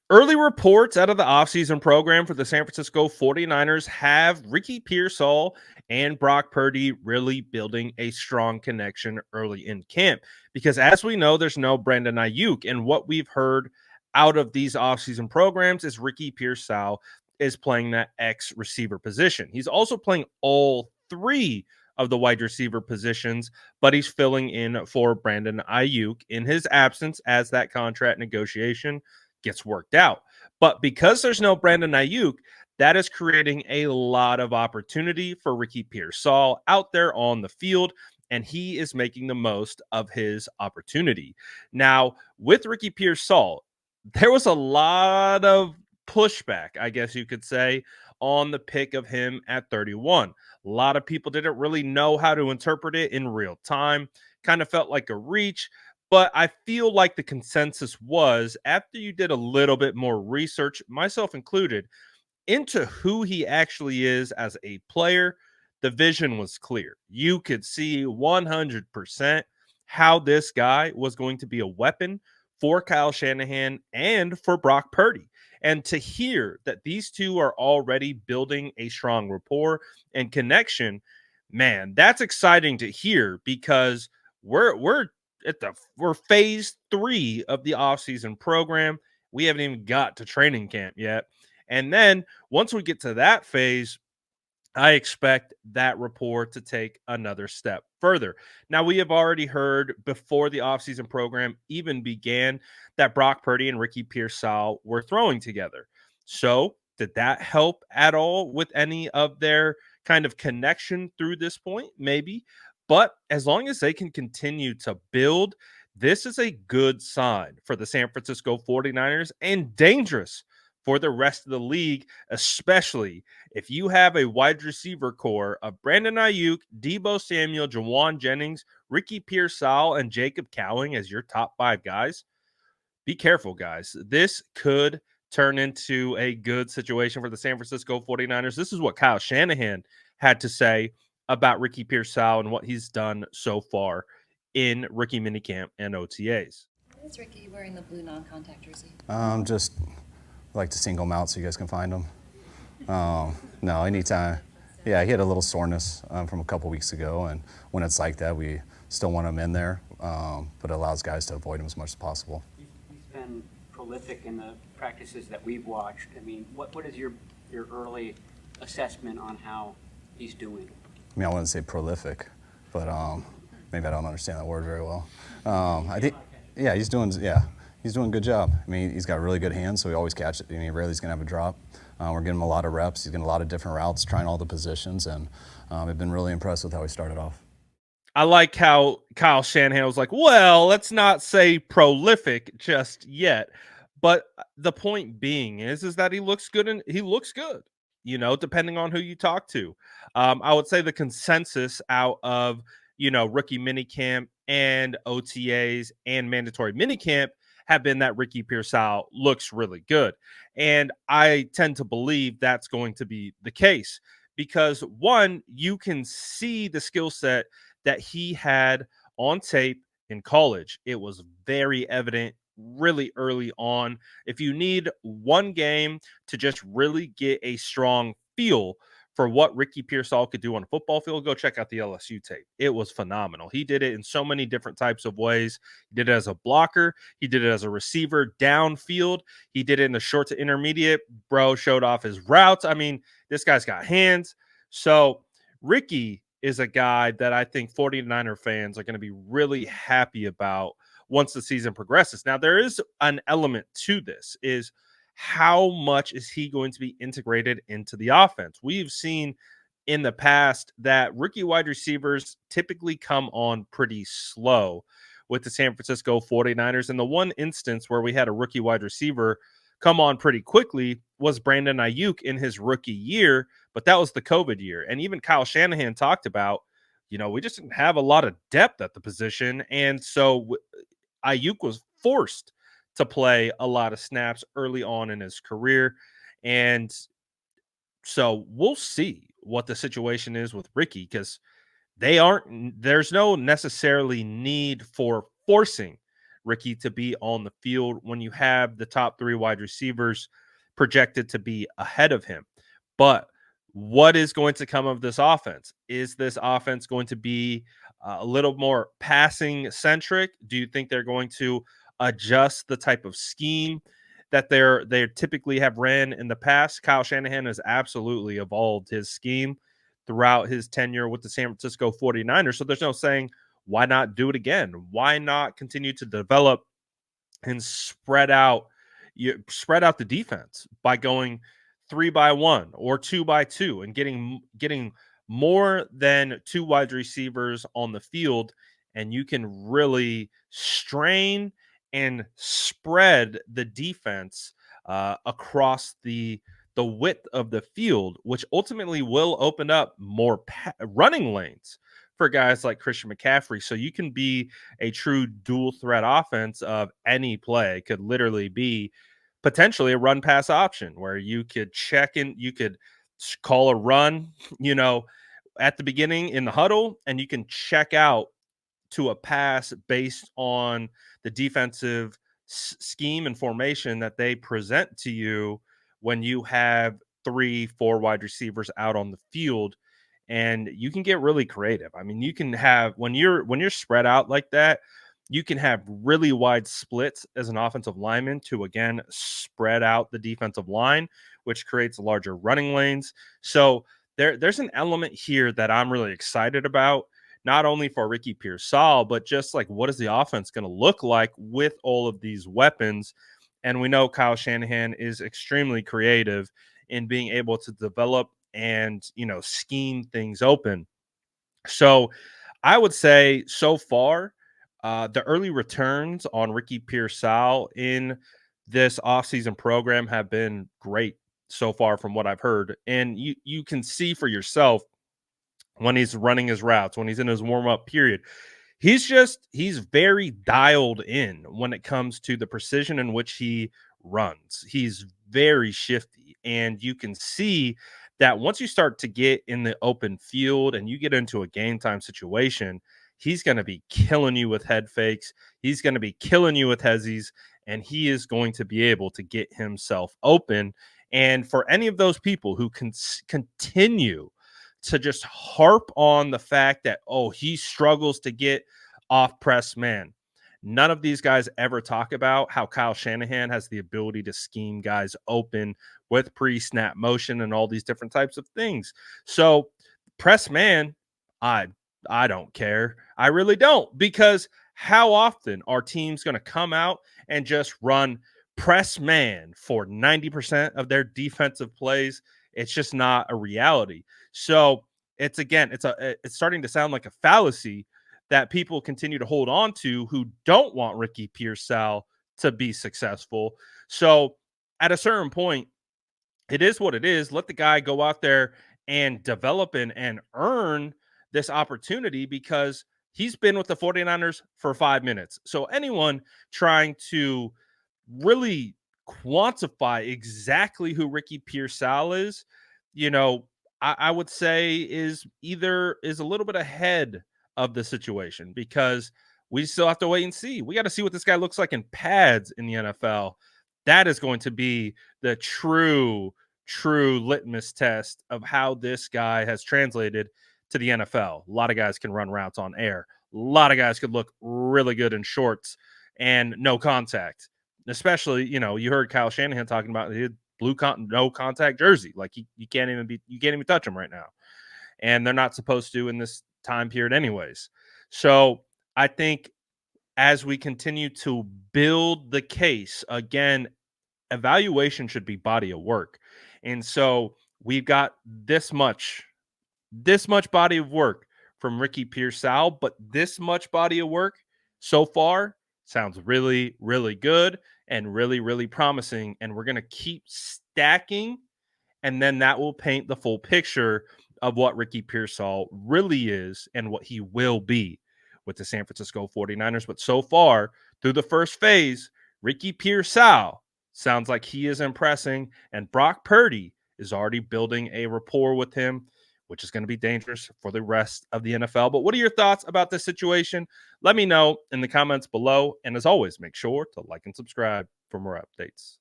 Early reports out of the offseason program for the San Francisco 49ers have Ricky Pearsall and Brock Purdy really building a strong connection early in camp. Because as we know, there's no Brandon Ayuk. And what we've heard out of these offseason programs is Ricky Pearsall is playing that X receiver position. He's also playing all three of the wide receiver positions, but he's filling in for Brandon Ayuk in his absence as that contract negotiation gets worked out. But because there's no Brandon Ayuk, that is creating a lot of opportunity for Ricky Pearsall out there on the field, and he is making the most of his opportunity. Now, with Ricky Pearsall, there was a lot of pushback, I guess you could say, on the pick of him at 31. A lot of people didn't really know how to interpret it in real time. Kind of felt like a reach. But I feel like the consensus was after you did a little bit more research, myself included, into who he actually is as a player, the vision was clear. You could see 100% how this guy was going to be a weapon for Kyle Shanahan and for Brock Purdy. And to hear that these two are already building a strong rapport and connection, man, that's exciting to hear because we're phase 3 of the offseason program. We haven't even got to training camp yet. And then once we get to that phase, I expect that rapport to take another step further. Now, we have already heard before the offseason program even began that Brock Purdy and Ricky Pearsall were throwing together. So, did that help at all with any of their kind of connection through this point? Maybe. But as long as they can continue to build, this is a good sign for the San Francisco 49ers and dangerous for the rest of the league, especially if you have a wide receiver core of Brandon Ayuk, Deebo Samuel, Jawan Jennings, Ricky Pearsall, and Jacob Cowing as your top 5 guys. Be careful, guys. This could turn into a good situation for the San Francisco 49ers. This is what Kyle Shanahan had to say about Ricky Pearsall and what he's done so far in rookie minicamp and OTAs. Why is Ricky wearing the blue non-contact jersey? Just like to single them out so you guys can find them. No, anytime. Yeah, he had a little soreness from a couple weeks ago, and when it's like that, we still want him in there, but it allows guys to avoid him as much as possible. He's been prolific in the practices that we've watched. I mean, what is your early assessment on how he's doing? I mean, I wouldn't say prolific, but maybe I don't understand that word very well. I think, yeah, he's doing a good job. I mean, he's got really good hands, so he always catches it. I mean, rarely he's going to have a drop. We're getting him a lot of reps. He's getting a lot of different routes, trying all the positions, and I've been really impressed with how he started off. I like how Kyle Shanahan was like, well, let's not say prolific just yet. But the point being is that he looks good and he looks good, depending on who you talk to. I would say the consensus out of, rookie minicamp and OTAs and mandatory minicamp have been that Ricky Pearsall looks really good. And I tend to believe that's going to be the case because one, you can see the skill set that he had on tape in college. It was very evident really early on. If you need one game to just really get a strong feel for what Ricky Pearsall could do on a football field, go check out the LSU tape. It was phenomenal. He did it in so many different types of ways. He did it as a blocker. He did it as a receiver downfield. He did it in the short to intermediate. Bro showed off his routes. I mean, this guy's got hands. So Ricky is a guy that I think 49er fans are going to be really happy about once the season progresses. Now, there is an element to this is how much is he going to be integrated into the offense? We've seen in the past that rookie wide receivers typically come on pretty slow with the San Francisco 49ers. And the one instance where we had a rookie wide receiver come on pretty quickly was Brandon Ayuk in his rookie year, but that was the COVID year. And even Kyle Shanahan talked about, we just didn't have a lot of depth at the position. And so Ayuk was forced to play a lot of snaps early on in his career. And so we'll see what the situation is with Ricky because there's no necessarily need for forcing Ricky to be on the field when you have the top 3 wide receivers projected to be ahead of him. But what is going to come of this offense? Is this offense going to be a little more passing centric? Do you think they're going to adjust the type of scheme that they typically have ran in the past? Kyle Shanahan has absolutely evolved his scheme throughout his tenure with the San Francisco 49ers. So there's no saying why not do it again? Why not continue to develop and spread out the defense by going 3-by-1 or 2-by-2 and getting more than 2 wide receivers on the field, and you can really strain and spread the defense across the width of the field, which ultimately will open up more running lanes for guys like Christian McCaffrey. So you can be a true dual threat offense of any play could literally be potentially a run pass option where you could check in, you could call a run, at the beginning in the huddle, and you can check out to a pass based on the defensive scheme and formation that they present to you when you have 3-4 wide receivers out on the field. And you can get really creative. I mean, you can have when you're spread out like that, you can have really wide splits as an offensive lineman to again spread out the defensive line, which creates larger running lanes. So there's an element here that I'm really excited about, not only for Ricky Pearsall, but just like what is the offense going to look like with all of these weapons. And we know Kyle Shanahan is extremely creative in being able to develop and, scheme things open. So I would say so far, the early returns on Ricky Pearsall in this offseason program have been great so far from what I've heard. And you can see for yourself when he's running his routes, when he's in his warm-up period. He's very dialed in when it comes to the precision in which he runs. He's very shifty, and you can see that once you start to get in the open field and you get into a game time situation, he's going to be killing you with head fakes. He's going to be killing you with hezzies, and he is going to be able to get himself open. And for any of those people who can continue to just harp on the fact that, oh, he struggles to get off press man. None of these guys ever talk about how Kyle Shanahan has the ability to scheme guys open with pre-snap motion and all these different types of things. So press man, I don't care. I really don't, because how often are teams going to come out and just run press man for 90% of their defensive plays? It's just not a reality. So it's starting to sound like a fallacy that people continue to hold on to who don't want Ricky Pearsall to be successful. So at a certain point, it is what it is. Let the guy go out there and develop and earn this opportunity, because he's been with the 49ers for 5 minutes. So anyone trying to really quantify exactly who Ricky Pearsall is, I would say is a little bit ahead of the situation, because we still have to wait and see. We got to see what this guy looks like in pads in the NFL. That is going to be the true litmus test of how this guy has translated to the NFL. A lot of guys can run routes on air. A lot of guys could look really good in shorts and no contact. Especially, you heard Kyle Shanahan talking about his no contact jersey. Like you can't even touch him right now. And they're not supposed to in this time period anyways. So I think as we continue to build the case, again, evaluation should be body of work. And so we've got this much body of work from Ricky Pearsall, but this much body of work so far sounds really, really good and really, really promising. And we're going to keep stacking, and then that will paint the full picture of what Ricky Pearsall really is and what he will be with the San Francisco 49ers. But so far, through the first phase, Ricky Pearsall sounds like he is impressing, and Brock Purdy is already building a rapport with him, which is going to be dangerous for the rest of the NFL. But what are your thoughts about this situation? Let me know in the comments below. And as always, make sure to like and subscribe for more updates.